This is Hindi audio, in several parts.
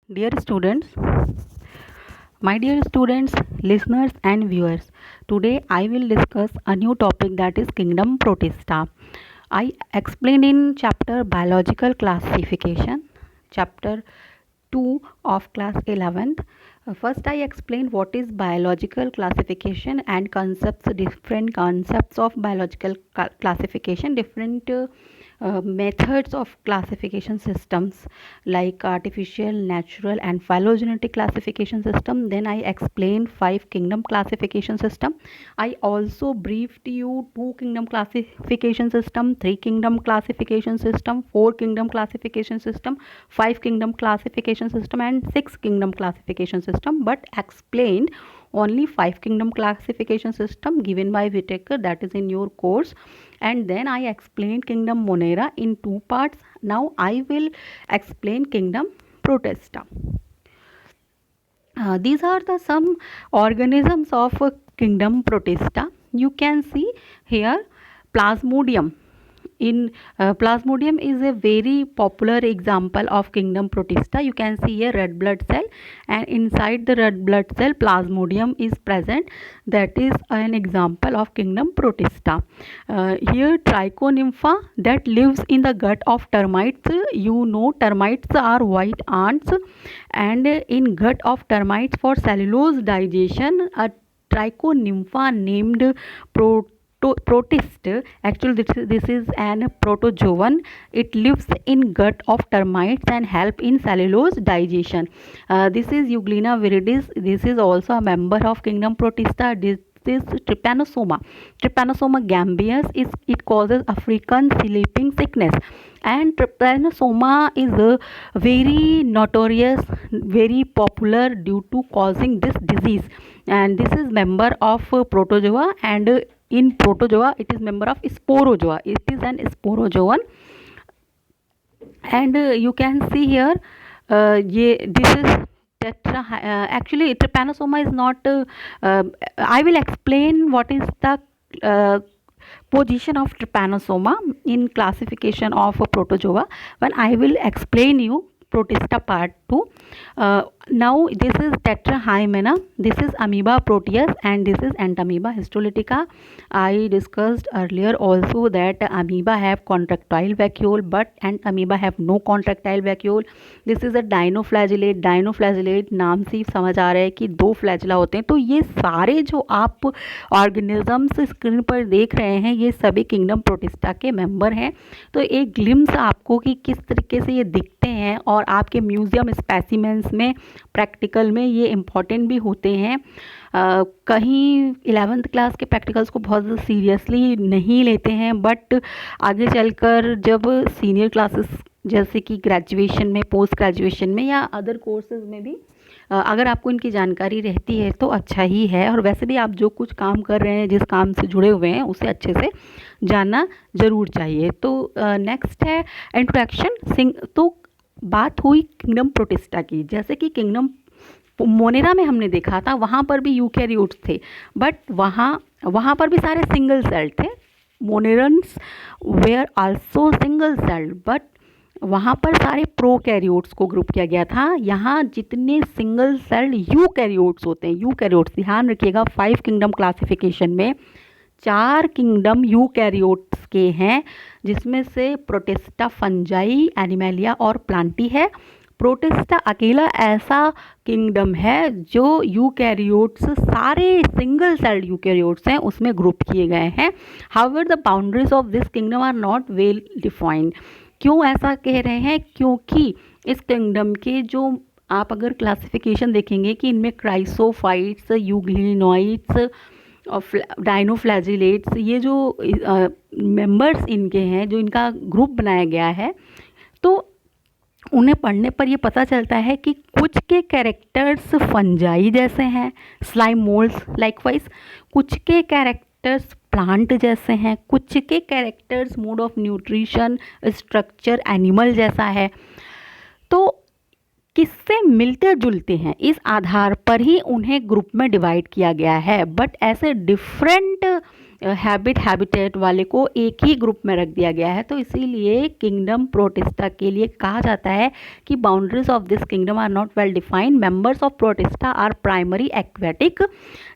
Dear students, my dear students, listeners, and viewers, today I will discuss a new topic that is Kingdom Protista. I explained in chapter Biological Classification, chapter 2 of class 11th. First, I explained what is biological classification and concepts, different concepts of biological classification, different methods of classification systems like artificial, natural, and phylogenetic classification system. Then I explained 5 kingdom classification system. I also briefed you 2 kingdom classification system, 3 kingdom classification system, 4 kingdom classification system, 5 kingdom classification system, and 6 kingdom classification system, but explained only 5 kingdom classification system given by Whitaker, that is in your course. And then I explained kingdom Monera in 2 parts. Now I will explain kingdom Protista. These are the some organisms of kingdom Protista. You can see here Plasmodium. In Plasmodium is a very popular example of kingdom Protista. You can see a red blood cell, and inside the red blood cell Plasmodium is present. That is an example of kingdom Protista. Here Trichonympha that lives in the gut of termites. You know termites are white ants, and in gut of termites for cellulose digestion, a Trichonympha named protist, actually this is an protozoan. It lives in gut of termites and help in cellulose digestion. This is Euglena viridis. This is also a member of kingdom Protista. This is Trypanosoma gambius. It causes African sleeping sickness, and Trypanosoma is very notorious, very popular due to causing this disease. And this is member of protozoa, and in protozoa it is member of sporozoa. It is an sporozoan. And you can see here this is actually Trypanosoma is not I will explain what is the position of Trypanosoma in classification of a protozoa when I will explain you Protista part 2. Now this is Tetrahymena, this is Amoeba proteus, and this is Entamoeba histolytica. I discussed earlier also that amoeba have contractile vacuole, but Entamoeba have no contractile vacuole. This is a dinoflagellate नाम से समझ आ रहा है कि 2 फ्लैजिला होते हैं. तो ये सारे जो आप ऑर्गेनिजम्स स्क्रीन पर देख रहे हैं ये सभी किंगडम प्रोटिस्टा के मेंबर हैं. तो एक ग्लिम्स आपको कि किस तरीके से ये दिखते हैं, और आपके म्यूज़ियम स्पेसिमेंस में प्रैक्टिकल में ये इम्पॉर्टेंट भी होते हैं. कहीं 11th क्लास के प्रैक्टिकल्स को बहुत सीरियसली नहीं लेते हैं, बट आगे चलकर जब सीनियर क्लासेस जैसे कि ग्रेजुएशन में, पोस्ट ग्रेजुएशन में या अदर कोर्सेज में भी अगर आपको इनकी जानकारी रहती है तो अच्छा ही है. और वैसे भी आप जो कुछ काम कर रहे हैं, जिस काम से जुड़े हुए हैं, उसे अच्छे से जानना ज़रूर चाहिए. तो नेक्स्ट है इंट्रोडक्शन. तो बात हुई किंगडम प्रोटिस्टा की. जैसे कि किंगडम मोनेरा में हमने देखा था, वहाँ पर भी यूकैरियोट्स थे, बट वहाँ पर भी सारे सिंगल सेल्ड थे. Monerans where also single celled, but वहाँ पर सारे प्रोकैरियोट्स को ग्रुप किया गया था. यहाँ जितने सिंगल सेल्ड यूकैरियोट्स होते हैं, यूकैरियोट्स ध्यान रखिएगा, 5 किंगडम क्लासिफिकेशन में 4 किंगडम यूकैरियोट्स के हैं, जिसमें से प्रोटिस्टा, फंजाई, एनिमेलिया और प्लांटी है. प्रोटिस्टा अकेला ऐसा किंगडम है जो यूकैरियोट्स, सारे सिंगल सेल्ड यूकैरियोट्स हैं, उसमें ग्रुप किए गए हैं. However the boundaries of this kingdom are not well defined. क्यों ऐसा कह रहे हैं? क्योंकि इस किंगडम के जो आप अगर क्लासिफिकेशन देखेंगे कि इनमें क्राइसोफाइट्स, यूग्लिनोइड्स और डाइनोफ्लैजिलेट्स, ये जो मेंबर्स इनके हैं, जो इनका ग्रुप बनाया गया है, तो उन्हें पढ़ने पर ये पता चलता है कि कुछ के कैरेक्टर्स फंजाई जैसे हैं, स्लाइम मोल्ड्स लाइकवाइज, कुछ के कैरेक्टर्स प्लांट जैसे हैं, कुछ के characters mode of nutrition structure animal जैसा है. तो किससे मिलते जुलते हैं, इस आधार पर ही उन्हें ग्रुप में डिवाइड किया गया है. बट ऐसे डिफरेंट हैबिटेट वाले को एक ही ग्रुप में रख दिया गया है। तो इसीलिए किंगडम प्रोटिस्टा के लिए कहा जाता है कि boundaries of this kingdom are not well defined, members of Protista are primary aquatic,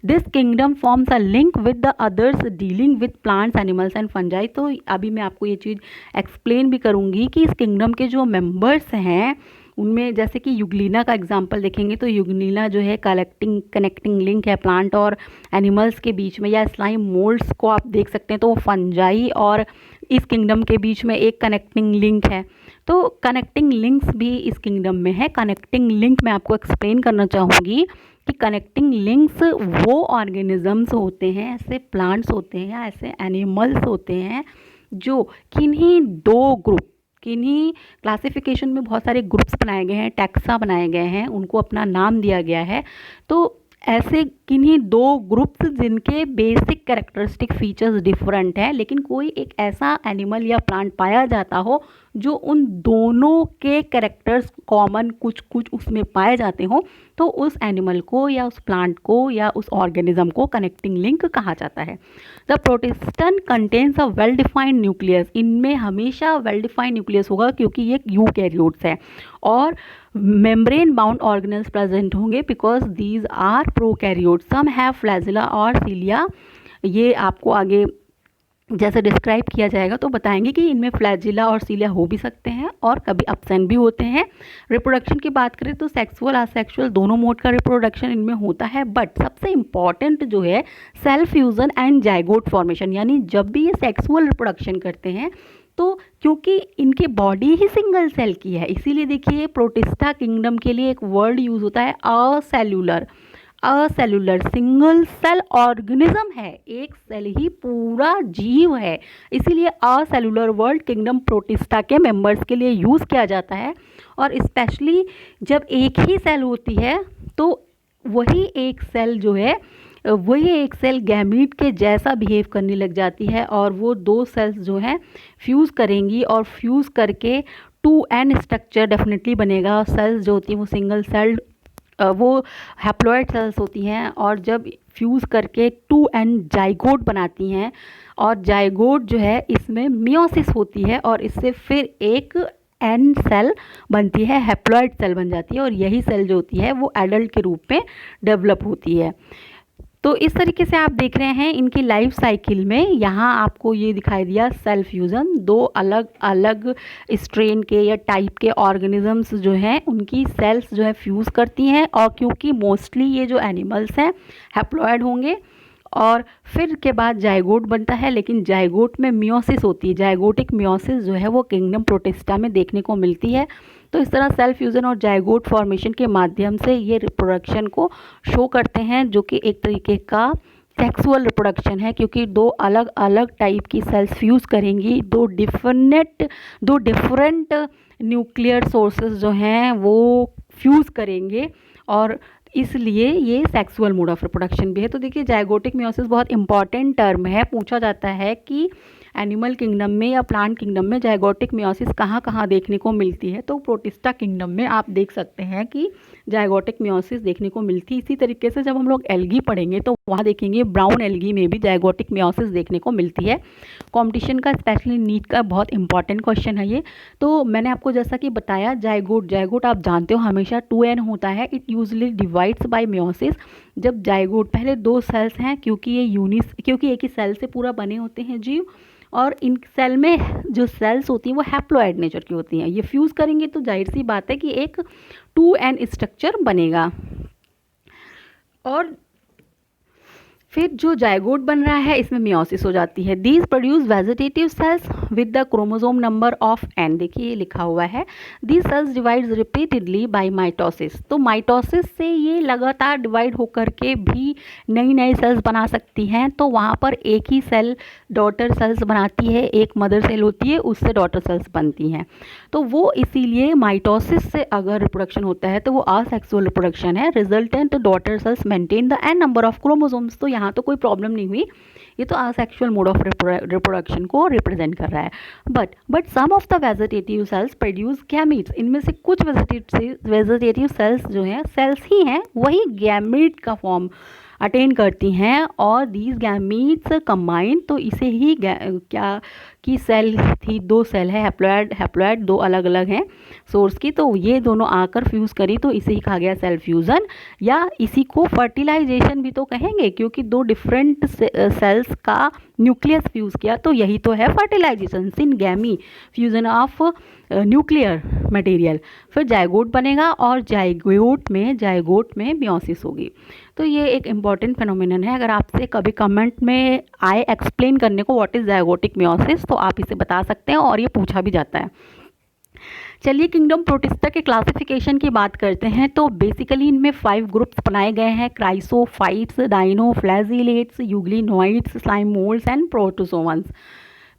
this kingdom forms a link with the others dealing with plants animals and fungi. तो अभी मैं आपको ये चीज़ एक्सप्लेन भी करूँगी कि इस किंगडम के जो मेंबर्स हैं उनमें जैसे कि युगलीना का एग्जांपल देखेंगे तो युगलीना जो है कनेक्टिंग लिंक है प्लांट और एनिमल्स के बीच में, या स्लाइम मोल्ड्स को आप देख सकते हैं तो वो फंजाई और इस किंगडम के बीच में एक कनेक्टिंग लिंक है। तो कनेक्टिंग लिंक्स भी इस किंगडम में है। कनेक्टिंग लिंक मैं आपको एक्सप्लेन करना चाहूँगी कि कनेक्टिंग लिंक्स वो ऑर्गेनिजम्स होते हैं, ऐसे प्लांट्स होते हैं या ऐसे एनिमल्स होते हैं जो किन्हीं क्लासिफिकेशन में बहुत सारे ग्रुप्स बनाए गए हैं, टैक्सा बनाए गए हैं, उनको अपना नाम दिया गया है। तो ऐसे किन्हीं दो ग्रुप्स जिनके बेसिक कैरेक्टरिस्टिक फीचर्स डिफरेंट है, लेकिन कोई एक ऐसा एनिमल या प्लांट पाया जाता हो जो उन दोनों के कैरेक्टर्स कॉमन कुछ कुछ उसमें पाए जाते हों, तो उस एनिमल को या उस प्लांट को या उस ऑर्गेनिज्म को कनेक्टिंग लिंक कहा जाता है। The protistan contains a well defined nucleus, इनमें हमेशा वेल डिफाइंड न्यूक्लियस होगा क्योंकि ये यूकैरियोट्स है, और मेम्ब्रेन बाउंड ऑर्गेनल्स प्रेजेंट होंगे because these are prokaryotes, some have flagella और सीलिया। ये आपको आगे जैसे डिस्क्राइब किया जाएगा तो बताएंगे कि इनमें फ्लैजिला और सीलिया हो भी सकते हैं और कभी एब्सेंट भी होते हैं। रिप्रोडक्शन की बात करें तो सेक्सुअल असेक्सुअल दोनों मोड का रिप्रोडक्शन इनमें होता है, बट सबसे इम्पॉर्टेंट जो है cell fusion and zygote formation, यानी जब भी ये सेक्सुअल रिप्रोडक्शन करते हैं तो क्योंकि इनके बॉडी ही सिंगल सेल की है, इसीलिए देखिए प्रोटिस्टा किंगडम के लिए एक वर्ड यूज होता है असेल्यूलर। असेल्यूलर सिंगल सेल ऑर्गेनिज्म है, एक सेल ही पूरा जीव है, इसीलिए असेल्यूलर वर्ड किंगडम प्रोटिस्टा के मेंबर्स के लिए यूज़ किया जाता है। और स्पेशली जब एक ही सेल होती है तो वही एक सेल गैमीट के जैसा बिहेव करने लग जाती है और वो दो सेल्स जो हैं फ्यूज़ करेंगी और फ्यूज़ करके 2n स्ट्रक्चर डेफिनेटली बनेगा। सेल्स जो होती हैं वो सिंगल सेल्ड वो हैप्लॉइड सेल्स होती हैं और जब फ्यूज़ करके 2n जाइगोट बनाती हैं, और जाइगोट जो है इसमें मियोसिस होती है और इससे फिर एक n सेल बनती है, हैप्लॉइड सेल बन जाती है, और यही सेल जो होती है वो एडल्ट के रूप में डेवलप होती है। तो इस तरीके से आप देख रहे हैं इनकी लाइफ साइकिल में, यहाँ आपको ये दिखाई दिया सेल फ्यूज़न, दो अलग अलग स्ट्रेन के या टाइप के ऑर्गेनिजम्स जो हैं उनकी सेल्स जो है फ्यूज़ करती हैं, और क्योंकि मोस्टली ये जो एनिमल्स हैं हैप्लॉइड होंगे और फिर के बाद जाइगोट बनता है, लेकिन जाइगोट में मियोसिस होती है, जाइगोटिक मियोसिस जो है वो किंगडम प्रोटिस्टा में देखने को मिलती है। तो इस तरह सेल फ्यूज़न और जाइगोट फॉर्मेशन के माध्यम से ये रिप्रोडक्शन को शो करते हैं, जो कि एक तरीके का सेक्सुअल रिप्रोडक्शन है, क्योंकि दो अलग अलग टाइप की सेल्स फ्यूज़ करेंगी, दो डिफरेंट न्यूक्लियर सोर्सेज जो हैं वो फ्यूज़ करेंगे, और इसलिए ये सेक्सुअल मोड ऑफ रिप्रोडक्शन भी है। तो देखिए जाइगोटिक मियोसिस बहुत इंपॉर्टेंट टर्म है, पूछा जाता है कि एनिमल किंगडम में या प्लांट किंगडम में जाइगोटिक मियोसिस कहाँ कहाँ देखने को मिलती है। तो प्रोटिस्टा किंगडम में आप देख सकते हैं कि जाइगोटिक मियोसिस देखने को मिलती है। इसी तरीके से जब हम लोग एल्गी पढ़ेंगे तो वहाँ देखेंगे ब्राउन एल्गी में भी जाइगोटिक मियोसिस देखने को मिलती है। कॉम्पिटिशन का स्पेशली नीट का बहुत इंपॉर्टेंट क्वेश्चन है ये। तो मैंने आपको जैसा कि बताया जाइगोट आप जानते हो हमेशा 2n होता है, it usually divides bye meiosis. जब जाइगोट पहले दो सेल्स हैं, क्योंकि एक ही सेल से पूरा बने होते हैं जीव, और इन सेल में जो सेल्स होती हैं वो हैप्लॉइड नेचर की होती हैं, ये फ्यूज़ करेंगे तो जाहिर सी बात है कि एक 2n स्ट्रक्चर बनेगा। और फिर जो जाइगोट बन रहा है इसमें मियोसिस हो जाती है। These produce vegetative cells with the chromosome number of n, देखिए ये लिखा हुआ है। These cells divides repeatedly by mitosis, तो माइटोसिस से ये लगातार डिवाइड होकर के भी नई नई सेल्स बना सकती हैं। तो वहाँ पर एक ही सेल डॉटर सेल्स बनाती है, एक मदर सेल होती है उससे डॉटर सेल्स बनती हैं। तो वो इसीलिए माइटोसिस से अगर रिप्रोडक्शन होता है तो वो असेक्सुअल रिप्रोडक्शन है। Resultant daughter cells maintain the n number of chromosomes, तो यहाँ तो कोई प्रॉब्लम नहीं हुई, ये तो असेक्सुअल मोड ऑफ रिप्रोडक्शन को रिप्रेजेंट कर रहा है। But some of the vegetative cells produce gametes, इनमें से कुछ वेजिटेटिव सेल्स जो हैं सेल्स ही हैं, वही गैमीट का फॉर्म अटेन करती हैं और दीज गैमीट्स कंबाइन, तो इसे ही क्या कि सेल थी, 2 सेल है, हैप्लॉइड 2 अलग अलग हैं सोर्स की, तो ये दोनों आकर फ्यूज़ करी तो इसे ही कहा गया सेल फ्यूज़न, या इसी को फर्टिलाइजेशन भी तो कहेंगे, क्योंकि 2 डिफरेंट सेल्स का न्यूक्लियस फ्यूज़ किया तो यही तो है fertilisation, syngamy, fusion of nuclear material. फिर जाइगोट बनेगा और जाइगोट में मियोसिस होगी। तो ये एक इम्पॉर्टेंट फिनोमिनन है। अगर आपसे कभी कमेंट में आए एक्सप्लेन करने को व्हाट इज़ जाइगोटिक मियोसिस, तो आप इसे बता सकते हैं और ये पूछा भी जाता है। चलिए किंगडम प्रोटिस्टा के क्लासिफिकेशन की बात करते हैं। तो बेसिकली इनमें 5 ग्रुप्स बनाए गए हैं, chrysophytes, dinoflagellates, euglenoids, slime moulds and protozoans.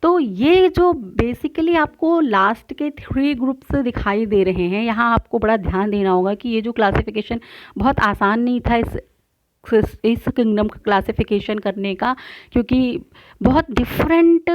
तो ये जो बेसिकली आपको लास्ट के 3 ग्रुप्स दिखाई दे रहे हैं, यहाँ आपको बड़ा ध्यान देना होगा कि ये जो क्लासिफिकेशन बहुत आसान नहीं था इस किंगडम का क्लासिफिकेशन करने का, क्योंकि बहुत डिफरेंट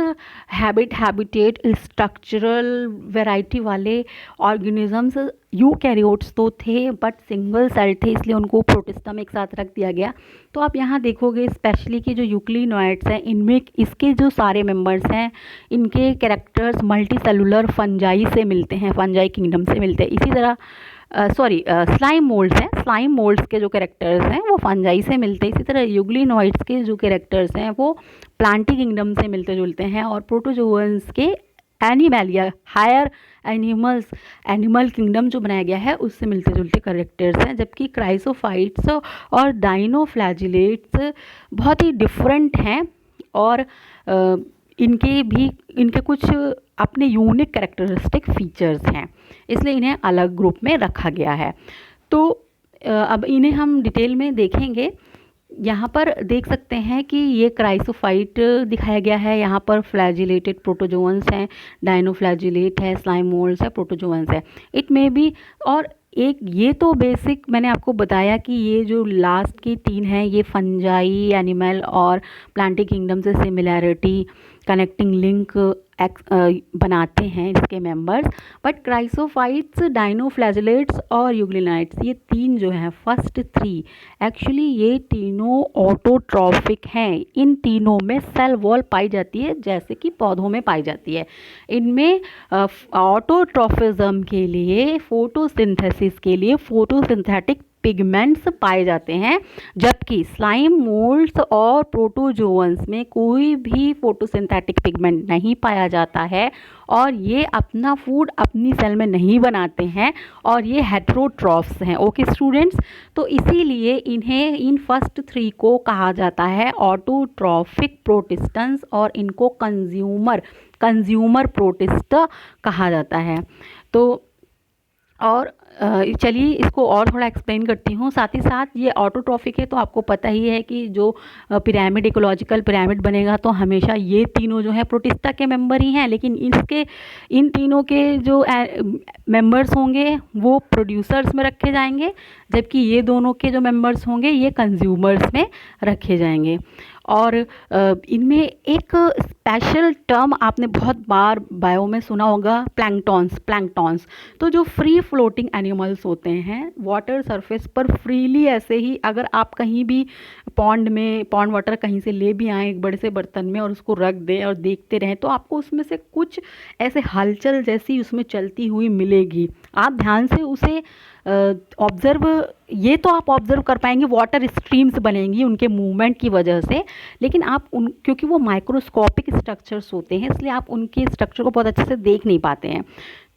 हैबिटेट स्ट्रक्चरल वैरायटी वाले ऑर्गेनिजम्स यूकैरियोट्स तो थे बट सिंगल सेल थे, इसलिए उनको प्रोटिस्टा में एक साथ रख दिया गया। तो आप यहाँ देखोगे स्पेशली कि जो यूक्लिनोइड्स हैं, इनमें इसके जो सारे मेंबर्स हैं, इनके कैरेक्टर्स मल्टी सेलुलर फंजाई से मिलते हैं, फंजाई किंगडम से मिलते हैं। इसी तरह स्लाइम मोल्ड्स हैं, स्लाइम मोल्ड्स के जो कैरेक्टर्स हैं वो फंजाई से मिलते हैं। इसी तरह यूग्लिनोइड्स के जो कैरेक्टर्स हैं वो प्लांटी किंगडम से मिलते जुलते हैं, और प्रोटोजोअन्स के एनिमैलिया हायर एनिमल किंगडम जो बनाया गया है उससे मिलते जुलते कैरेक्टर्स हैं। जबकि क्राइसोफाइट्स और डाइनोफ्लैजिलेट्स बहुत ही डिफरेंट हैं और इनके कुछ अपने यूनिक कैरेक्टरिस्टिक फीचर्स हैं, इसलिए इन्हें अलग ग्रुप में रखा गया है। तो अब इन्हें हम डिटेल में देखेंगे। यहाँ पर देख सकते हैं कि ये क्राइसोफाइट दिखाया गया है, यहाँ पर फ्लैजिलेटेड प्रोटोजोअन्स हैं, डाइनोफ्लैजिलेट है, स्लाइम मोल्ड्स है, प्रोटोजोअन्स है। इट मे बी, और एक ये तो बेसिक मैंने आपको बताया कि ये जो लास्ट की 3 हैं ये फंजाई, एनिमल और प्लांटी किंगडम से सिमिलैरिटी, कनेक्टिंग लिंक बनाते हैं इसके मेंबर्स। बट क्राइसोफाइट्स, डाइनोफ्लैजिलेट्स और यूग्लिनाइट्स, ये 3 जो हैं, फर्स्ट 3 एक्चुअली ये तीनों ऑटोट्रॉफिक हैं। इन तीनों में सेल वॉल पाई जाती है जैसे कि पौधों में पाई जाती है। इनमें ऑटोट्रॉफिज्म के लिए, फोटोसिंथेसिस के लिए फोटोसिंथेटिक पिगमेंट्स पाए जाते हैं, जबकि स्लाइम मोल्ड्स और प्रोटोजोअन्स में कोई भी फोटोसिंथेटिक पिगमेंट नहीं पाया जाता है और ये अपना फूड अपनी सेल में नहीं बनाते हैं और ये हेटेरोट्रॉफ्स हैं। ओके स्टूडेंट्स, तो इसीलिए इन्हें इन फर्स्ट 3 को कहा जाता है ऑटोट्रॉफिक प्रोटिस्टन्स और इनको कंज्यूमर प्रोटिस्टा कहा जाता है। तो और चलिए इसको और थोड़ा एक्सप्लेन करती हूँ। साथ ही साथ ये ऑटोट्रॉफिक है तो आपको पता ही है कि जो पिरामिड, इकोलॉजिकल पिरामिड बनेगा तो हमेशा ये तीनों जो है प्रोटिस्टा के मेंबर ही हैं, लेकिन इन तीनों के जो मेंबर्स होंगे वो प्रोड्यूसर्स में रखे जाएंगे, जबकि ये दोनों के जो मेंबर्स होंगे ये कंज्यूमर्स में रखे जाएंगे। और इनमें एक स्पेशल टर्म आपने बहुत बार बायो में सुना होगा, प्लैंकटॉन्स। तो जो फ्री फ्लोटिंग एनिमल्स होते हैं वाटर सरफेस पर फ्रीली, ऐसे ही अगर आप कहीं भी पॉन्ड वाटर कहीं से ले भी आएँ एक बड़े से बर्तन में और उसको रख दें और देखते रहें तो आपको उसमें से कुछ ऐसे हलचल जैसी उसमें चलती हुई मिलेगी। आप ध्यान से उसे ये तो आप ऑब्जर्व कर पाएंगे, वाटर स्ट्रीम्स बनेंगी उनके मूवमेंट की वजह से, लेकिन आप क्योंकि वो माइक्रोस्कोपिक स्ट्रक्चर्स होते हैं इसलिए आप उनके स्ट्रक्चर को बहुत अच्छे से देख नहीं पाते हैं।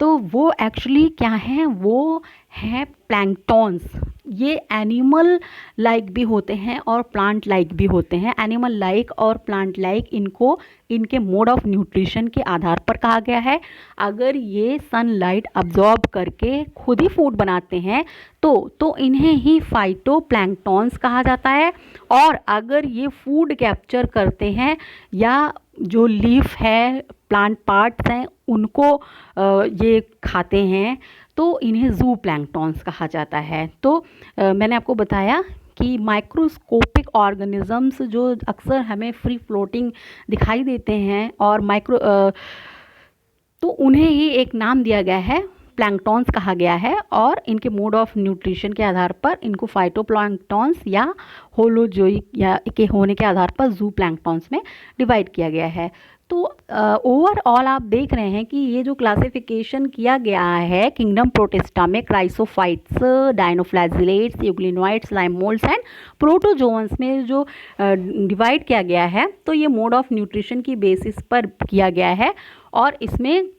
तो वो एक्चुअली क्या हैं, वो हैं प्लैंकटॉन्स। ये एनिमल लाइक भी होते हैं और प्लांट लाइक भी होते हैं। एनिमल लाइक और प्लांट लाइक इनको इनके मोड ऑफ न्यूट्रिशन के आधार पर कहा गया है। अगर ये सनलाइट अब्जॉर्ब करके खुद ही फूड बनाते हैं तो इन्हें ही फाइटोप्लैंक्टॉन्स कहा जाता है, और अगर ये फूड कैप्चर करते हैं या जो लीफ है, प्लांट पार्ट्स हैं, उनको ये खाते हैं तो इन्हें जू प्लैंक्टॉन्स कहा जाता है। तो मैंने आपको बताया कि माइक्रोस्कोपिक ऑर्गेनिजम्स जो अक्सर हमें फ्री फ्लोटिंग दिखाई देते हैं और तो उन्हें ही एक नाम दिया गया है प्लैंक्टॉन्स कहा गया है और इनके मोड ऑफ न्यूट्रिशन के आधार पर इनको फाइटोप्लैंक्टॉन्स या होलोजोइक या के होने के आधार पर जू प्लैंक्टॉन्स में डिवाइड किया गया है। तो ओवरऑल आप देख रहे हैं कि ये जो क्लासिफिकेशन किया गया है किंगडम प्रोटिस्टा में chrysophytes, dinoflagellates, euglenoids, slime moulds and protozoans में जो डिवाइड किया गया है, तो ये मोड ऑफ न्यूट्रिशन की बेसिस पर किया गया है और इसमें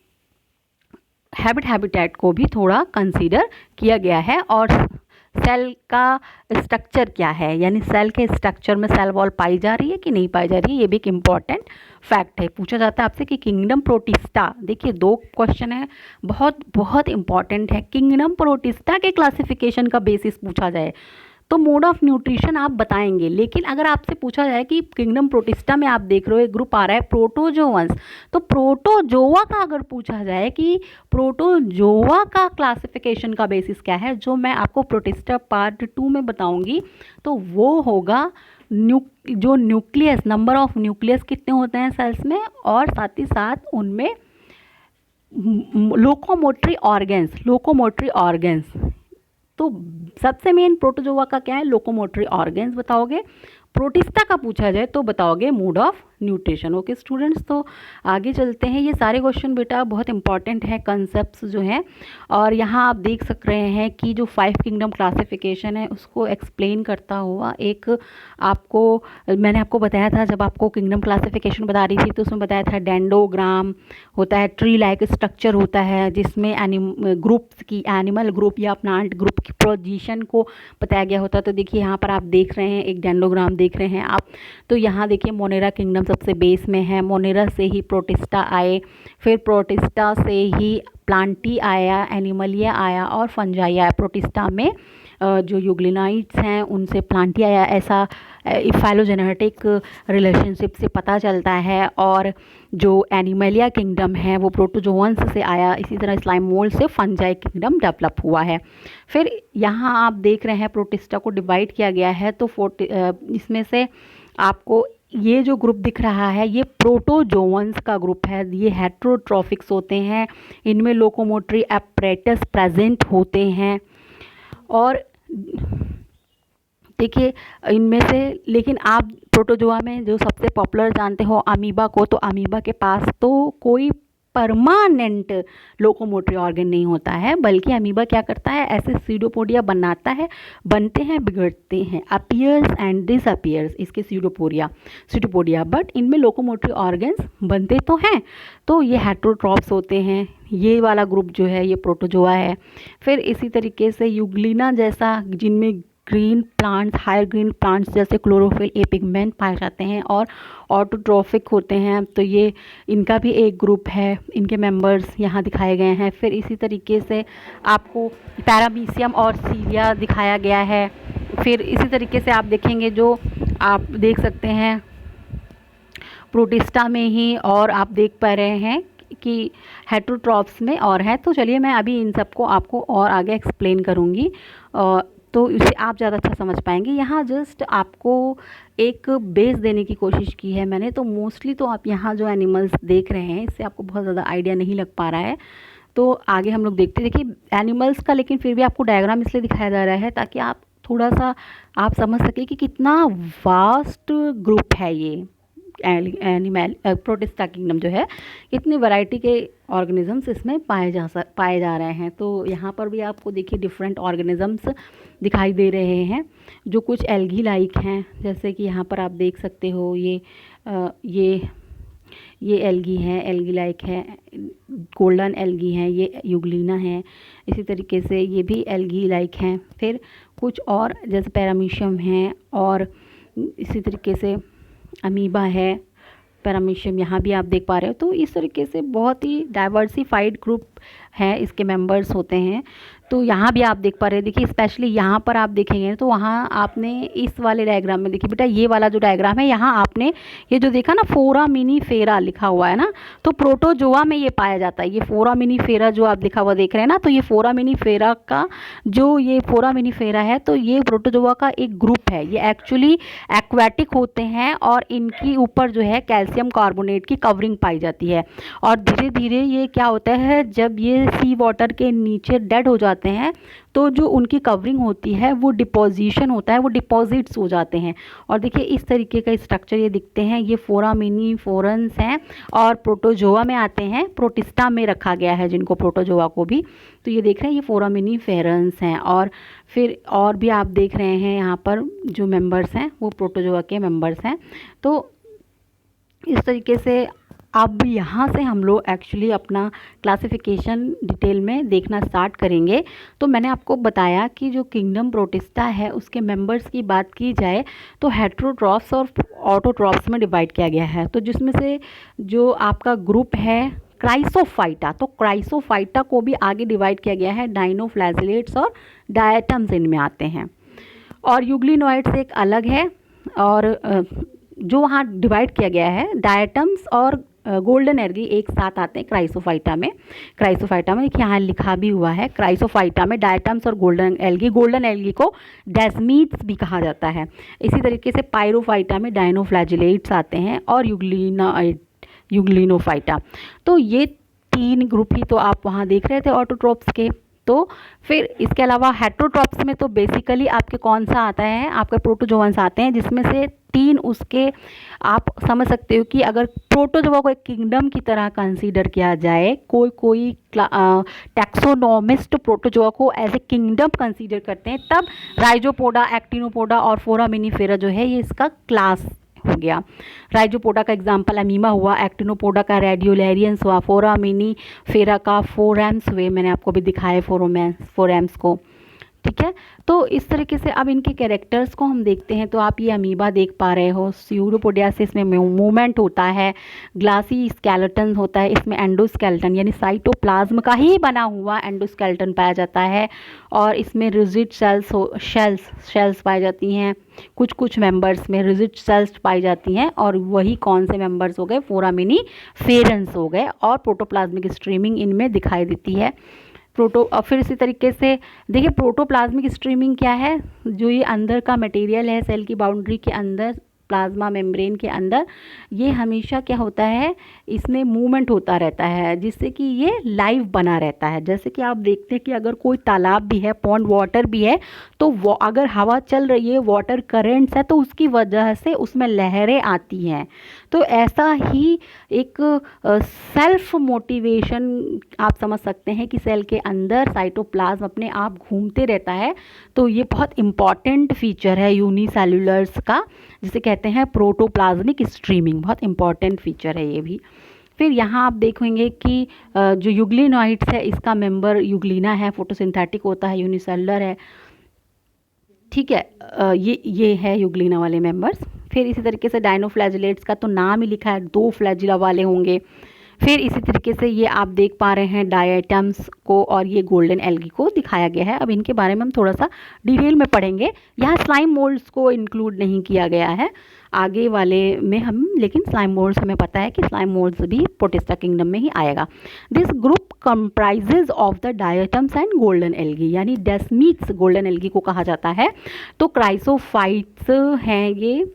हैबिटेट को भी थोड़ा कंसीडर किया गया है। और सेल का स्ट्रक्चर क्या है, यानी सेल के स्ट्रक्चर में सेल वॉल पाई जा रही है कि नहीं पाई जा रही है, ये भी एक इम्पॉर्टेंट फैक्ट है। पूछा जाता है आपसे कि किंगडम प्रोटिस्टा, देखिए 2 क्वेश्चन है, बहुत बहुत इंपॉर्टेंट है। किंगडम प्रोटिस्टा के क्लासिफिकेशन का बेसिस पूछा जाए तो मोड ऑफ न्यूट्रिशन आप बताएंगे, लेकिन अगर आपसे पूछा जाए कि किंगडम प्रोटिस्टा में आप देख रहे हो एक ग्रुप आ रहा है प्रोटोजोअन्स, तो प्रोटोजोआ का अगर पूछा जाए कि प्रोटोजोआ का क्लासिफिकेशन का बेसिस क्या है, जो मैं आपको प्रोटिस्टा पार्ट 2 में बताऊंगी, तो वो होगा जो न्यूक्लियस, नंबर ऑफ न्यूक्लियस कितने होते हैं सेल्स में, और साथ ही साथ उनमें लोकोमोटरी ऑर्गेन्स। तो सबसे मेन प्रोटोजोआ का क्या है, लोकोमोटरी ऑर्गेन्स बताओगे। प्रोटिस्टा का पूछा जाए तो बताओगे mode of nutrition. Okay students, तो आगे चलते हैं। ये सारे क्वेश्चन बेटा बहुत इंपॉर्टेंट है, कंसेप्ट्स जो हैं, और यहाँ आप देख सक रहे हैं कि जो 5 किंगडम क्लासिफिकेशन है उसको एक्सप्लेन करता हुआ एक आपको मैंने आपको बताया था, जब आपको किंगडम क्लासिफिकेशन बता रही थी तो उसमें बताया था डेंडोग्राम होता है, ट्री लाइक स्ट्रक्चर होता है जिसमें ग्रुप्स की, एनिमल ग्रुप या प्लांट ग्रुप की पोजीशन को बताया गया होता है। तो देखिए यहाँ पर आप देख रहे हैं एक डेंडोग्राम देख रहे हैं आप, तो यहाँ देखिए मोनेरा किंगडम सबसे बेस में है, मोनेरा से ही प्रोटिस्टा आए, फिर प्रोटिस्टा से ही प्लांटी आया, एनिमलिया आया और फंजाई आया। प्रोटिस्टा में जो यूग्लिनाइड्स हैं उनसे प्लांटी आया, ऐसा फाइलोजेनेटिक रिलेशनशिप से पता चलता है। और जो एनिमलिया किंगडम है वो प्रोटोजोअन्स से आया, इसी तरह स्लाइमोल्ड से फंजाई किंगडम डेवलप हुआ है। फिर यहाँ आप देख रहे हैं प्रोटिस्टा को डिवाइड किया गया है, तो इसमें से आपको ये जो ग्रुप दिख रहा है ये प्रोटोजोअन्स का ग्रुप है। ये हेट्रोट्रॉफिक्स होते हैं, इनमें लोकोमोटरी एपरेटस प्रेजेंट होते हैं। और देखिए इनमें से, लेकिन आप प्रोटोजोआ में जो सबसे पॉपुलर जानते हो अमीबा को, तो अमीबा के पास तो कोई परमानेंट लोकोमोटरी ऑर्गन नहीं होता है, बल्कि अमीबा क्या करता है, ऐसे सीडोपोडिया बनाता है, बनते हैं बिगड़ते हैं, अपीयर्स एंड डिसअपीयर्स इसके सीडोपोडिया, बट इनमें लोकोमोटरी ऑर्गन्स बनते तो हैं। तो ये हेट्रोट्रॉप्स होते हैं, ये वाला ग्रुप जो है ये प्रोटोजोआ है। फिर इसी तरीके से यूग्लिना जैसा, जिनमें green plants, higher green plants जैसे क्लोरोफिल, ए पिगमेंट पाए जाते हैं और ऑटोट्रॉफिक होते हैं, तो ये इनका भी एक ग्रुप है, इनके मेंबर्स यहाँ दिखाए गए हैं। फिर इसी तरीके से आपको पैरामीशियम और सीरिया दिखाया गया है। फिर इसी तरीके से आप देखेंगे जो आप देख सकते हैं प्रोटिस्टा में ही, और आप देख पा रहे हैं कि हेट्रोट्रॉप्स में और है। तो चलिए मैं अभी इन सबको आपको और आगे एक्सप्लेन करूँगी, तो इसे आप ज़्यादा अच्छा समझ पाएंगे। यहाँ जस्ट आपको एक बेस देने की कोशिश की है मैंने, तो मोस्टली तो आप यहाँ जो एनिमल्स देख रहे हैं इससे आपको बहुत ज़्यादा आइडिया नहीं लग पा रहा है, तो आगे हम लोग देखते हैं। देखिए एनिमल्स का, लेकिन फिर भी आपको डायग्राम इसलिए दिखाया जा रहा है ताकि आप थोड़ा सा आप समझ सकें कि कितना वास्ट ग्रुप है ये एनिमल प्रोटिस्टा किंगडम जो है, इतनी वैरायटी के ऑर्गेनिजम्स इसमें पाए जा रहे हैं। तो यहाँ पर भी आपको देखिए डिफरेंट ऑर्गेनिजम्स दिखाई दे रहे हैं जो कुछ एल्गी लाइक हैं, जैसे कि यहाँ पर आप देख सकते हो ये एल्गी हैं, एल्गी लाइक है, गोल्डन एल्गी हैं, ये यूग्लिना है, इसी तरीके से ये भी एल्गी लाइक हैं। फिर कुछ और जैसे पैरामीशियम हैं, और इसी तरीके से अमीबा है, पैरामीशियम यहाँ भी आप देख पा रहे हो। तो इस तरीके से बहुत ही डाइवर्सिफाइड ग्रुप है, इसके मेंबर्स होते हैं। तो यहाँ भी आप देख पा रहे हैं, देखिए स्पेशली यहाँ पर आप देखेंगे तो वहाँ आपने इस वाले डायग्राम में देखिए बेटा, ये वाला जो डायग्राम है यहाँ आपने ये जो देखा ना फोरामिनीफेरा लिखा हुआ है ना, तो प्रोटोजोआ में ये पाया जाता है। ये फोरामिनीफेरा जो आप लिखा हुआ देख रहे हैं ना, तो ये फोरामिनीफेरा का जो ये फोरामिनीफेरा है, तो ये प्रोटोजोआ का एक ग्रुप है। ये एक्चुअली एक्वेटिक होते हैं और इनकी ऊपर जो है कैल्शियम कार्बोनेट की कवरिंग पाई जाती है, और धीरे धीरे ये क्या होता है, जब ये नीचे सी वाटर के नीचे डेड हो जाते हैं तो जो उनकी कवरिंग होती है वो डिपोजिशन होता है, वो डिपॉजिट्स हो जाते हैं। और देखिए इस तरीके का स्ट्रक्चर ये दिखते हैं, ये फोरामिनीफेरन्स हैं और प्रोटोजोआ में आते हैं, प्रोटिस्टा में रखा गया है जिनको, प्रोटोजोआ को भी। तो ये देख रहे हैं ये फोरामिनीफेरन्स हैं। और फिर और भी आप देख रहे हैं यहाँ पर जो मेंबर्स हैं वो प्रोटोजोआ के मेंबर्स हैं। तो इस तरीके से अब यहाँ से हम लोग एक्चुअली अपना क्लासिफिकेशन डिटेल में देखना स्टार्ट करेंगे। तो मैंने आपको बताया कि जो किंगडम प्रोटिस्टा है उसके मेंबर्स की बात की जाए तो हेटेरोट्रॉप्स और ऑटोट्रॉप्स में डिवाइड किया गया है। तो जिसमें से जो आपका ग्रुप है क्राइसोफाइटा, तो क्राइसोफाइटा को भी आगे डिवाइड किया गया है, डाइनोफ्लैजिलेट्स और डायटम्स इनमें आते हैं। और यूग्लिनोइड्स एक अलग है, और जो वहाँ डिवाइड किया गया है डायटम्स और गोल्डन एल्गी एक साथ आते हैं क्राइसोफाइटा में। देखिए यहाँ लिखा भी हुआ है, क्राइसोफाइटा में डायटम्स और गोल्डन एल्गी को डेस्मीट्स भी कहा जाता है। इसी तरीके से पायरोफाइटा में डाइनोफ्लैजिलेट्स आते हैं और यूग्लिनोफाइटा। तो ये 3 ग्रुप ही तो आप वहाँ देख रहे थे ऑटोट्रॉप्स के। तो फिर इसके अलावा हेटेरोट्रॉप्स में तो बेसिकली आपके कौन सा आता है, आपके प्रोटोजोअन्स आते हैं, जिसमें से 3 उसके आप समझ सकते हो कि अगर प्रोटोजोआ को एक किंगडम की तरह कंसीडर किया जाए, कोई टैक्सोनॉमिस्ट प्रोटोजोआ को एज ए किंगडम कंसीडर करते हैं, तब राइजोपोडा, एक्टिनोपोडा और फोरामिनीफेरा जो है ये इसका क्लास हो गया। राइजोपोडा का एग्जाम्पल अमीमा हुआ, एक्टिनोपोडा का रेडियोलैरियंस हुआ, फोरामिनीफेरा का फोरैम्स हुए, मैंने आपको भी दिखाया फोरैम्स को। ठीक है, तो इस तरीके से अब इनके कैरेक्टर्स को हम देखते हैं। तो आप ये अमीबा देख पा रहे हो, स्यूडोपोडियासिस में मूवमेंट होता है, ग्लासी स्केलेटन होता है, इसमें एंडोस्केलेटन यानी साइटोप्लाज्म का ही बना हुआ एंडोस्केलेटन पाया जाता है, और इसमें रिजिड शेल्स पाई जाती हैं, कुछ मेंबर्स में रिजिड सेल्स पाई जाती हैं। और वही कौन से मेंबर्स हो गए, फोरामिनीफेरन्स हो गए, और प्रोटोप्लाज्मिक स्ट्रीमिंग इनमें दिखाई देती है। फिर इसी तरीके से देखिए प्रोटोप्लाज्मिक स्ट्रीमिंग क्या है, जो ये अंदर का मटेरियल है सेल की बाउंड्री के अंदर, प्लाज्मा मेम्ब्रेन के अंदर, ये हमेशा क्या होता है, इसमें मूवमेंट होता रहता है जिससे कि ये लाइव बना रहता है। जैसे कि आप देखते हैं कि अगर कोई तालाब भी है, पॉन्ड वाटर भी है, तो वो अगर हवा चल रही है, वाटर करेंट्स है, तो उसकी वजह से उसमें लहरें आती हैं। तो ऐसा ही एक सेल्फ मोटिवेशन आप समझ सकते हैं कि सेल के अंदर साइटोप्लाज्म अपने आप घूमते रहता है। तो ये बहुत इम्पॉर्टेंट फीचर है यूनिसेल्युलर्स का, जिसे कहते हैं प्रोटोप्लाज्मिक स्ट्रीमिंग, बहुत इंपॉर्टेंट फीचर है ये भी। फिर यहाँ आप देखेंगे कि जो यूग्लिनोइड्स है इसका मेंबर यूग्लिना है, फोटोसिंथेटिक होता है, यूनिसेलुलर है। ठीक है, ये है यूग्लिना वाले मेंबर्स। फिर इसी तरीके से डाइनोफ्लैजिलेट्स का तो नाम ही लिखा है, 2 फ्लैजिला वाले होंगे। फिर इसी तरीके से ये आप देख पा रहे हैं डायटम्स को और ये गोल्डन एल्गी को दिखाया गया है। अब इनके बारे में हम थोड़ा सा डिटेल में पढ़ेंगे। यहाँ स्लाइम मोल्ड्स को इंक्लूड नहीं किया गया है आगे वाले में हम, लेकिन स्लाइम मोल्ड्स हमें पता है कि स्लाइम मोल्ड्स भी प्रोटिस्टा किंगडम में ही आएगा। This group comprises of the diatoms and golden algae, यानी डेस्मीट्स गोल्डन एल्गी को कहा जाता है। तो क्राइसोफाइट्स हैं ये,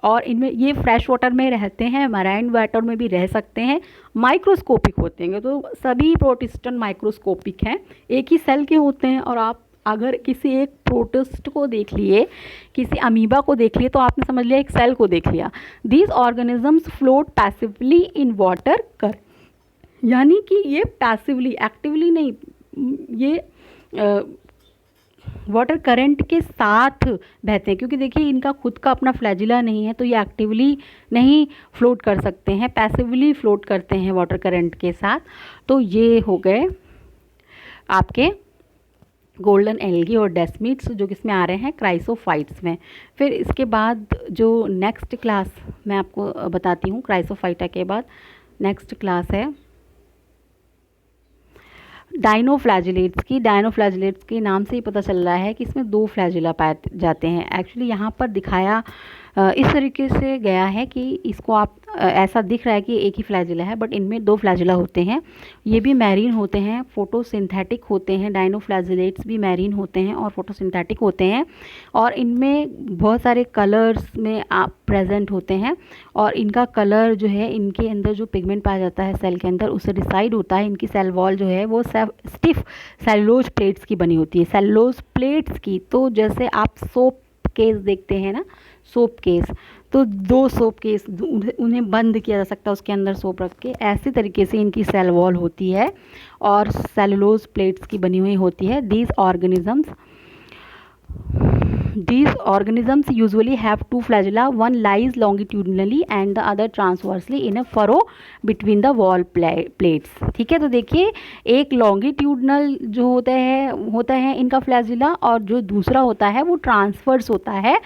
और इनमें ये फ्रेश वाटर में रहते हैं, मराइन वाटर में भी रह सकते हैं, माइक्रोस्कोपिक होते हैं। तो सभी प्रोटिस्टन माइक्रोस्कोपिक हैं, एक ही सेल के होते हैं। और आप अगर किसी एक प्रोटिस्ट को देख लिए, किसी अमीबा को देख लिए, तो आपने समझ लिया एक सेल को देख लिया। These organisms float passively in water कर, यानी कि ये पैसिवली, एक्टिवली नहीं, ये वाटर करंट के साथ बहते हैं, क्योंकि देखिए इनका खुद का अपना फ्लैजिला नहीं है, तो ये एक्टिवली नहीं फ्लोट कर सकते हैं, पैसिवली फ्लोट करते हैं वाटर करंट के साथ। तो ये हो गए आपके गोल्डन एल्गी और डेस्मीट्स, जो किसमें आ रहे हैं, क्राइसोफाइट्स में। फिर इसके बाद जो नेक्स्ट क्लास मैं आपको बताती हूँ, क्राइसोफाइटा के बाद नेक्स्ट क्लास है डाइनोफ्लैजिलेट्स की। डाइनोफ्लैजिलेट्स के नाम से ही पता चल रहा है कि इसमें 2 फ्लैजिला पाए जाते हैं। एक्चुअली यहाँ पर दिखाया इस तरीके से गया है कि इसको आप ऐसा दिख रहा है कि एक ही फ्लैजिला है, बट इनमें 2 फ्लैजिला होते हैं। ये भी मैरीन होते हैं, फोटोसिंथेटिक होते हैं। डायनोफ्लैजिलेट्स भी मैरीन होते हैं और फोटोसिंथेटिक होते हैं, और इनमें बहुत सारे कलर्स में आप प्रेजेंट होते हैं। और इनका कलर जो है, इनके अंदर जो पिगमेंट पाया जाता है सेल के अंदर, उससे डिसाइड होता है। इनकी सेल वॉल जो है वो स्टिफ सेलुलोज प्लेट्स की बनी होती है, सेलुलोज प्लेट्स की। तो जैसे आप सोप केस देखते हैं ना, सोप केस, तो 2 सोप केस उन्हें बंद किया जा सकता है उसके अंदर सोप रख के, ऐसे तरीके से इनकी सेल वॉल होती है और सेलुलोज प्लेट्स की बनी हुई होती है। These organisms usually have 2 flagella, one lies longitudinally and the other transversely in a furrow between the wall plates। ठीक है, तो देखिए एक लॉन्गिट्यूडनल जो होता है इनका फ्लैजिला, और जो दूसरा होता है वो ट्रांसवर्स होता है,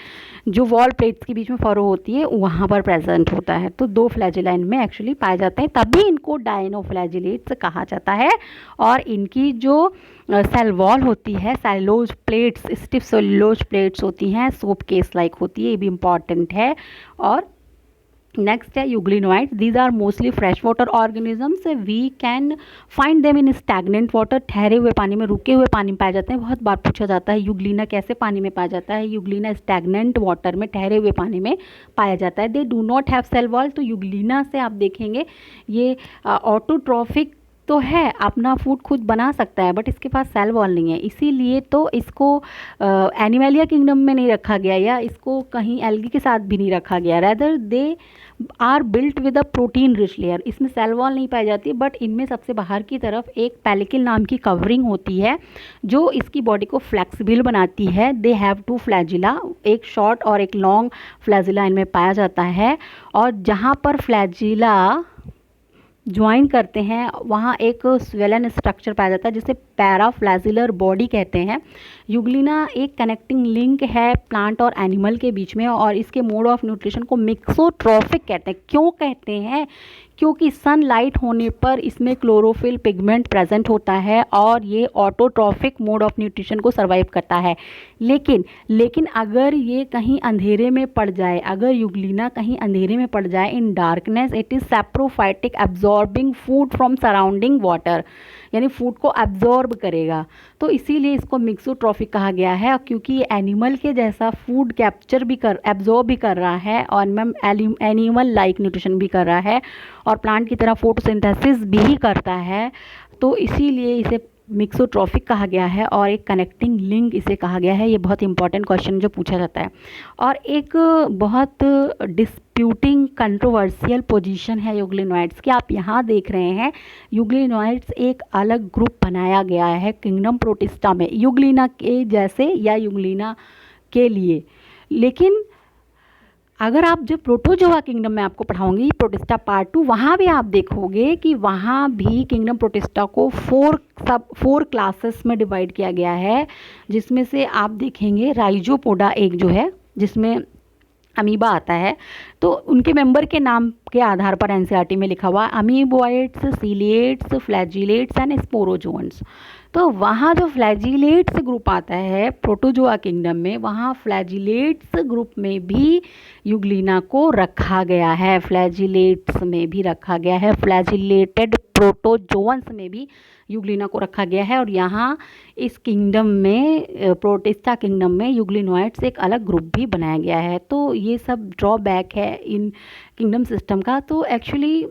जो वॉल प्लेट्स के बीच में फरो होती है वहाँ पर प्रेजेंट होता है। तो 2 फ्लैजिला इनमें एक्चुअली पाए जाते हैं, तभी इनको डायनोफ्लैजिलेट्स कहा जाता है। और इनकी जो सेल वॉल होती है, cellulose plates, stiff cellulose plates होती हैं, सोप केस लाइक होती है, ये भी इम्पॉर्टेंट है। और नेक्स्ट है euglenoids. These are mostly fresh water organisms, we can find them in stagnant water. ठहरे हुए पानी में, रुके हुए पानी में पाए जाते हैं। बहुत बार पूछा जाता है यूग्लिना कैसे पानी में पाया जाता है। यूग्लिना स्टैगनेंट वाटर में, ठहरे हुए पानी में पाया जाता है। They do not have cell wall. तो यूग्लिना से आप देखेंगे ये ऑटोट्रॉफिक तो है, अपना फूड खुद बना सकता है, बट इसके पास सेल वॉल नहीं है। इसीलिए तो इसको एनिमलिया किंगडम में नहीं रखा गया, या इसको कहीं एल्गी के साथ भी नहीं रखा गया। Rather they are built with a protein rich layer. इसमें सेल वॉल नहीं पाई जाती, बट इनमें सबसे बाहर की तरफ एक पेलिकल नाम की कवरिंग होती है जो इसकी बॉडी को फ्लेक्सिबल बनाती है। दे हैव 2 फ्लैजिला, एक शॉर्ट और एक लॉन्ग फ्लैजिला इनमें पाया जाता है। और जहाँ पर फ्लैजिला ज्वाइन करते हैं वहाँ एक स्वेलन स्ट्रक्चर पाया जाता है जिसे पैराफ्लैजिलर बॉडी कहते हैं। यूग्लिना एक कनेक्टिंग लिंक है प्लांट और एनिमल के बीच में, और इसके मोड ऑफ न्यूट्रिशन को मिक्सोट्रॉफिक कहते हैं। क्यों कहते हैं? क्योंकि सनलाइट होने पर इसमें क्लोरोफिल पिगमेंट प्रेजेंट होता है और ये ऑटोट्रॉफिक मोड ऑफ न्यूट्रिशन को सर्वाइव करता है। लेकिन अगर ये कहीं अंधेरे में पड़ जाए, अगर यूग्लिना कहीं अंधेरे में पड़ जाए, in darkness it is saprophytic absorbing food from surrounding water, यानी फूड को एब्जॉर्ब करेगा। तो इसीलिए इसको मिक्सोट्रॉफिक कहा गया है, क्योंकि ये एनिमल के जैसा फूड कैप्चर भी एब्जॉर्ब भी कर रहा है और एनिमल लाइक न्यूट्रिशन भी कर रहा है, और प्लांट की तरह फोटोसिंथेसिस भी करता है। तो इसीलिए इसे मिक्सोट्रॉफिक कहा गया है, और एक कनेक्टिंग लिंक इसे कहा गया है। ये बहुत इंपॉर्टेंट क्वेश्चन जो पूछा जाता है। और एक बहुत डिस्प्यूटिंग कंट्रोवर्शियल पोजीशन है यूग्लिनोइड्स की। आप यहाँ देख रहे हैं यूग्लिनोइड्स एक अलग ग्रुप बनाया गया है किंगडम प्रोटिस्टा में, यूग्लिना के जैसे या यूग्लिना के लिए। लेकिन अगर आप जब प्रोटोजोआ किंगडम में आपको पढ़ाऊंगी प्रोटिस्टा पार्ट 2, वहाँ भी आप देखोगे कि वहाँ भी किंगडम प्रोटिस्टा को 4 क्लासेस में डिवाइड किया गया है, जिसमें से आप देखेंगे राइजोपोडा एक जो है, जिसमें अमीबा आता है। तो उनके मेंबर के नाम के आधार पर एनसीईआरटी में लिखा हुआ अमीबोइड्स, सीलिएट्स, फ्लैजिलेट्स एंड स्पोरोजोअन्स। तो वहाँ जो फ्लैजिलेट्स ग्रुप आता है प्रोटोजोआ किंगडम में, वहाँ फ्लैजिलेट्स ग्रुप में भी यूग्लिना को रखा गया है, फ्लैजिलेट्स में भी रखा गया है, फ्लैजिलेटेड प्रोटोजोअन्स में भी यूग्लिना को रखा गया है। और यहाँ इस किंगडम में, प्रोटिस्टा किंगडम में, यूग्लिनोइड्स एक अलग ग्रुप भी बनाया गया है। तो ये सब ड्रॉबैक है इन किंगडम सिस्टम का। तो एक्चुअली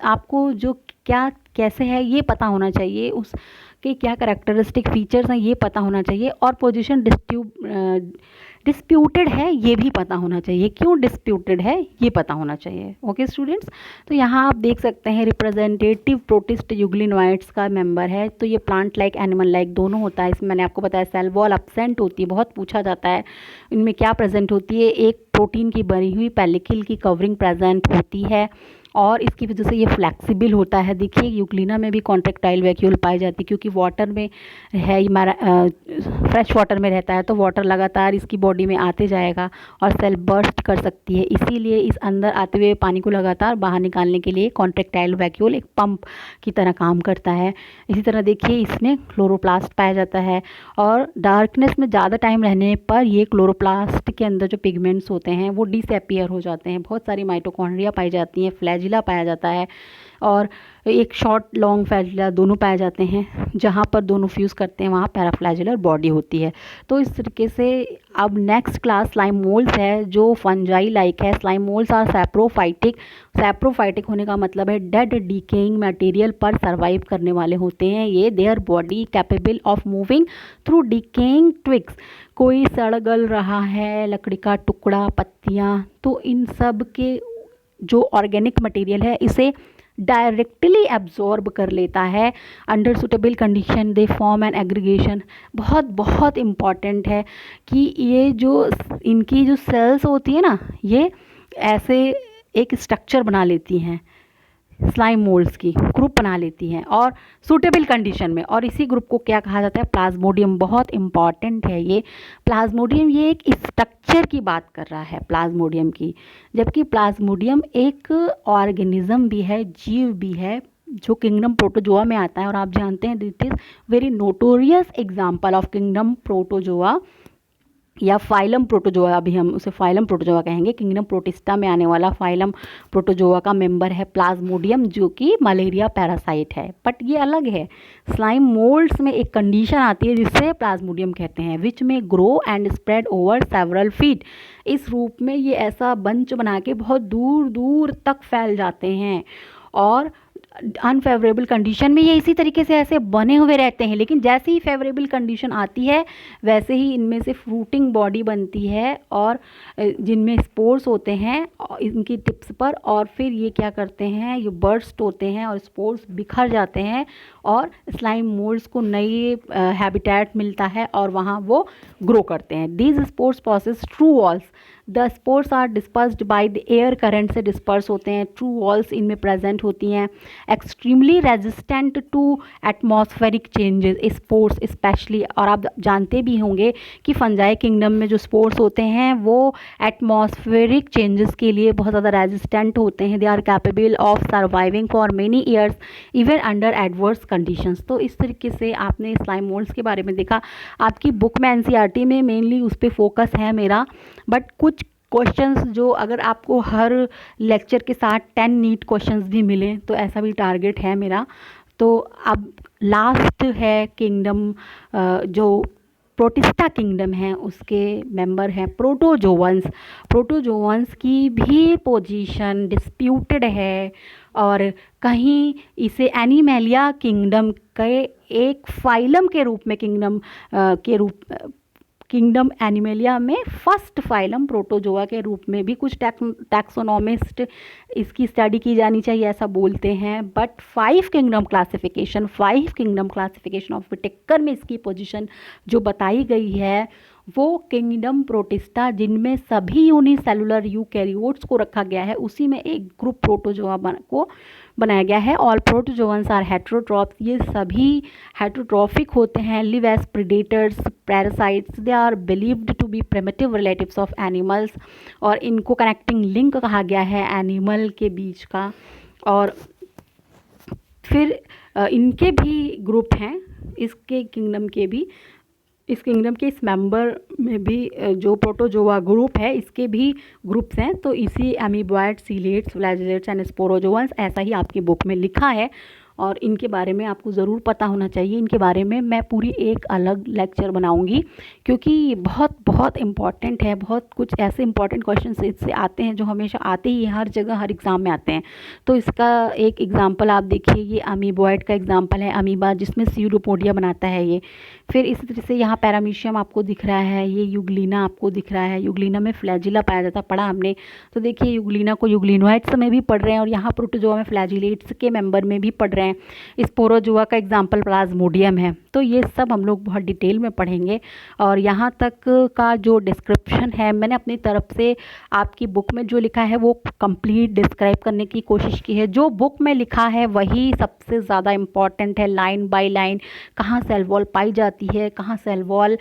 आपको जो क्या कैसे है ये पता होना चाहिए, उसके क्या कैरेक्टरिस्टिक फीचर्स हैं ये पता होना चाहिए, और पोजीशन डिस्प्यूटेड है ये भी पता होना चाहिए। क्यों डिस्प्यूटेड है ये पता होना चाहिए। ओके स्टूडेंट्स, तो यहाँ आप देख सकते हैं रिप्रेजेंटेटिव प्रोटिस्ट यूग्लिनोइड्स का मेंबर है। तो ये प्लांट लाइक एनिमल लाइक दोनों होता है। इसमें मैंने आपको बताया सेल वॉल एब्सेंट होती है, बहुत पूछा जाता है इनमें क्या प्रेजेंट होती है। एक प्रोटीन की बनी हुई पेलिकल की कवरिंग प्रेजेंट होती है, और इसकी वजह से ये फ्लेक्सिबल होता है। देखिए यूग्लिना में भी कॉन्ट्रैक्टाइल वैक्यूल पाई जाती है, क्योंकि वाटर में है, हमारा फ्रेश वाटर में रहता है, तो वाटर लगातार इसकी बॉडी में आते जाएगा और सेल बर्स्ट कर सकती है। इसीलिए इस अंदर आते हुए पानी को लगातार बाहर निकालने के लिए कॉन्ट्रैक्टाइल वैक्यूल एक पंप की तरह काम करता है। इसी तरह देखिए इसमें क्लोरोप्लास्ट पाया जाता है, और डार्कनेस में ज़्यादा टाइम रहने पर ये क्लोरोप्लास्ट के अंदर जो पिगमेंट्स होते होते हैं वो डिसअपियर हो जाते हैं, बहुत सारी माइटोकॉन्ड्रिया पाई जाती हैं, फ्लैजिला पाया जाता है और एक शॉर्ट लॉन्ग फ्लैजिला दोनों पाए जाते हैं। जहाँ पर दोनों फ्यूज़ करते हैं वहाँ पैराफ्लैजिलर बॉडी होती है। तो इस तरीके से अब नेक्स्ट क्लास स्लाइम मोल्ड्स है जो फंजाई लाइक है। Slime moulds are saprophytic. Saprophytic होने का मतलब है डेड डिकेइंग मटेरियल पर सर्वाइव करने वाले होते हैं ये। Their body capable of moving through decaying twigs. कोई सड़ गल रहा है, लकड़ी का टुकड़ा, पत्तियाँ, तो इन सब के जो ऑर्गेनिक मटेरियल है इसे डायरेक्टली एब्जॉर्ब कर लेता है। Under suitable condition they form an aggregation. बहुत बहुत इम्पॉर्टेंट है कि ये जो इनकी जो सेल्स होती है ना, ये ऐसे एक स्ट्रक्चर बना लेती हैं, स्लाइम मोल्ड्स की ग्रुप बना लेती हैं और सूटेबल कंडीशन में। और इसी ग्रुप को क्या कहा जाता है? प्लाज्मोडियम। बहुत इंपॉर्टेंट है ये प्लाज्मोडियम। ये एक स्ट्रक्चर की बात कर रहा है प्लाज्मोडियम की, जबकि प्लाज्मोडियम एक ऑर्गेनिज्म भी है, जीव भी है, जो किंगडम प्रोटोजोआ में आता है। और आप जानते हैं this is very notorious example of kingdom protozoa या फाइलम प्रोटोजोआ। अभी हम उसे फाइलम प्रोटोजोआ कहेंगे। किंगडम प्रोटिस्टा में आने वाला फाइलम प्रोटोजोआ का मेंबर है प्लाज्मोडियम, जो कि मलेरिया पैरासाइट है। बट ये अलग है। स्लाइम मोल्ड्स में एक कंडीशन आती है जिससे प्लाज्मोडियम कहते हैं, विच में grow and spread over several feet. इस रूप में ये ऐसा बंच बना के बहुत दूर दूर तक फैल जाते हैं और अनफेवरेबल कंडीशन में ये इसी तरीके से ऐसे बने हुए रहते हैं। लेकिन जैसे ही फेवरेबल कंडीशन आती है वैसे ही इनमें से फ्रूटिंग बॉडी बनती है और जिनमें स्पोर्स होते हैं इनकी टिप्स पर, और फिर ये क्या करते हैं, ये बर्स्ट होते हैं और स्पोर्स बिखर जाते हैं और स्लाइम मोल्ड्स को नई हैबिटेट मिलता है और वहाँ वो ग्रो करते हैं। These spores possess true walls. The spores are dispersed by the air current से डिस्पर्स होते हैं। ट्रू वॉल्स इनमें प्रेजेंट होती हैं। Extremely resistant to atmospheric changes spores specially. और आप जानते भी होंगे कि फंजाई किंगडम में जो स्पोर्स होते हैं वो एटमॉस्फेरिक चेंजेस के लिए बहुत ज़्यादा रेजिस्टेंट होते हैं। They are capable of surviving for many years even under adverse conditions. तो इस तरीके से आपने स्लाइम मोल्ड्स के बारे में देखा। आपकी बुक में एनसीईआरटी में मेनली उस पर फोकस है मेरा, बट कुछ क्वेश्चंस जो अगर आपको हर लेक्चर के साथ 10 नीट क्वेश्चंस भी मिलें तो ऐसा भी टारगेट है मेरा। तो अब लास्ट है किंगडम, जो प्रोटिस्टा किंगडम है उसके मेंबर हैं प्रोटोजोवंस। प्रोटोजोवंस की भी पोजीशन डिस्प्यूटेड है और कहीं इसे एनिमेलिया किंगडम के एक फाइलम के रूप में किंगडम एनिमेलिया में फर्स्ट फाइलम प्रोटोजोआ के रूप में भी कुछ टैक्सोनॉमिस्ट इसकी स्टडी की जानी चाहिए ऐसा बोलते हैं। But 5 kingdom classification of Whittaker में इसकी पोजीशन जो बताई गई है वो किंगडम प्रोटिस्टा, जिनमें सभी यूनिसेलुलर यूकैरियोट्स को रखा गया है, उसी में एक ग्रुप प्रोटोजोआ को बनाया गया है। All protozoans are heterotrophs. ये सभी हेटेरोट्रॉफिक होते हैं, live as predators, parasites. They are believed to be primitive relatives of animals. और इनको कनेक्टिंग लिंक कहा गया है एनिमल के बीच का। और फिर इनके भी ग्रुप हैं, इसके किंगडम के भी, इस किंगडम के इस मेंबर में भी जो प्रोटोजोआ ग्रुप है इसके भी ग्रुप्स हैं। तो इसी एमीबॉयड, सीलेट्स, फ्लैजिलेट्स एंड स्पोरोजोअन्स ऐसा ही आपकी बुक में लिखा है और इनके बारे में आपको ज़रूर पता होना चाहिए। इनके बारे में मैं पूरी एक अलग लेक्चर बनाऊंगी क्योंकि बहुत बहुत इम्पॉर्टेंट है। बहुत कुछ ऐसे इंपॉर्टेंट क्वेश्चन इससे आते हैं जो हमेशा आते ही हर जगह हर एग्ज़ाम में आते हैं। तो इसका एक एग्जाम्पल आप देखिए, ये अमीबॉयड का एग्जाम्पल है, अमीबा जिसमें स्यूडोपोडिया बनाता है ये। फिर इसी तरह से यहाँ पैरामीशियम आपको दिख रहा है, ये यूग्लिना आपको दिख रहा है। यूग्लिना में फ्लैजिला पाया जाता है, पढ़ा हमने। तो देखिए यूग्लिना को यूग्लिनोइड्स में भी पढ़ रहे हैं और यहाँ प्रोटोजोआ में फ्लैजिलेट्स के मेंबर में भी पढ़ रहे हैं। स्पोरोजोआ का एग्जाम्पल प्लाज्मोडियम है। तो ये सब हम लोग बहुत डिटेल में पढ़ेंगे और यहाँ तक का जो डिस्क्रिप्शन है मैंने अपनी तरफ से आपकी बुक में जो लिखा है वो कंप्लीट डिस्क्राइब करने की कोशिश की है। जो बुक में लिखा है वही सबसे ज़्यादा इम्पॉर्टेंट है, लाइन बाय लाइन। कहाँ सेल वॉल पाई जाती है, कहाँ सेल वॉल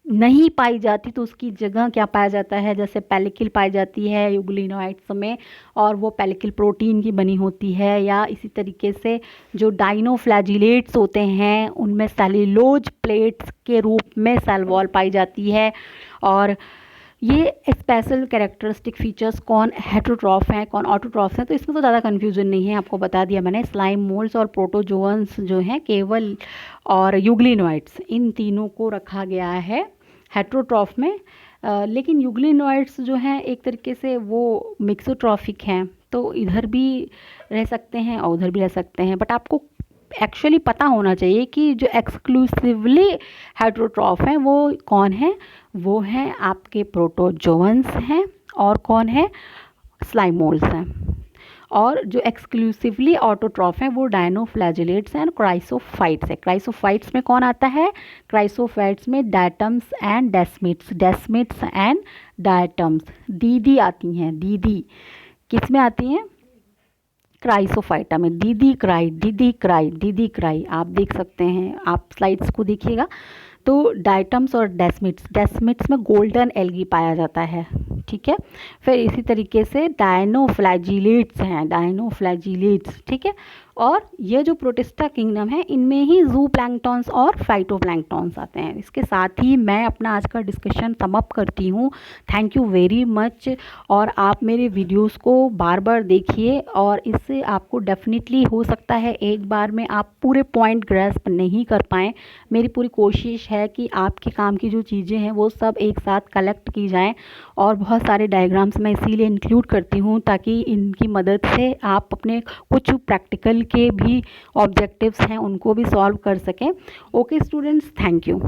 नहीं पाई जाती तो उसकी जगह क्या पाया जाता है। जैसे पेलिकल पाई जाती है यूग्लिनोइड्स में और वो पेलिकल प्रोटीन की बनी होती है, या इसी तरीके से जो डाइनोफ्लैजिलेट्स होते हैं उनमें सेल्यूलोज प्लेट्स के रूप में सेल वॉल पाई जाती है। और ये स्पेशल कैरेक्टरिस्टिक फीचर्स कौन हेटेरोट्रॉफ हैं कौन ऑटोट्रॉफ हैं, तो इसमें तो ज़्यादा कन्फ्यूजन नहीं है, आपको बता दिया मैंने। स्लाइम मोल्ड्स और प्रोटोजोअन्स जो हैं केवल और यूग्लिनोइड्स, इन तीनों को रखा गया है हेटेरोट्रॉफ में। लेकिन यूग्लिनोइड्स जो हैं एक तरीके से वो मिक्सोट्रॉफिक हैं, तो इधर भी रह सकते हैं और उधर भी रह सकते हैं। बट आपको एक्चुअली पता होना चाहिए कि जो एक्सक्लूसिवली हेटेरोट्रॉफ हैं वो कौन है, वो हैं आपके प्रोटोजोअन्स हैं और कौन है, स्लाइमोल्स हैं। और जो एक्सक्लूसिवली ऑटोट्रॉफ हैं वो डायनोफ्लैजिलेट्स हैं और क्राइसोफाइट्स है। क्राइसोफाइट्स में कौन आता है, क्राइसोफाइट्स में diatoms and desmids, desmids and diatoms, दीदी आती हैं। दीदी किस में आती हैं, क्राइसोफाइटा में। दीदी क्राई, दीदी क्राई, दीदी क्राई आप देख सकते हैं, आप स्लाइड्स को देखिएगा। तो डाइटम्स और डेस्मिट्स, डेस्मिट्स में गोल्डन एल्गी पाया जाता है, ठीक है। फिर इसी तरीके से डायनोफ्लैजिलेट्स हैं, डायनोफ्लैजिलेट्स, ठीक है। और ये जो प्रोटिस्टा किंगडम है इनमें ही जू प्लैंक्टॉन्स और फाइटोप्लैंक्टॉन्स आते हैं। इसके साथ ही मैं अपना आज का डिस्कशन समअप करती हूँ। Thank you very much. और आप मेरे वीडियोस को बार बार देखिए और इससे आपको डेफिनेटली हो सकता है एक बार में आप पूरे पॉइंट ग्रैस्प नहीं कर पाएँ। मेरी पूरी कोशिश है कि आपके काम की जो चीज़ें हैं वो सब एक साथ कलेक्ट की जाएँ, और बहुत सारे डायग्राम्स मैं इसीलिए इंक्लूड करती हूँ ताकि इनकी मदद से आप अपने कुछ प्रैक्टिकल के भी ऑब्जेक्टिव्स हैं उनको भी सॉल्व कर सकें। Okay students, thank you.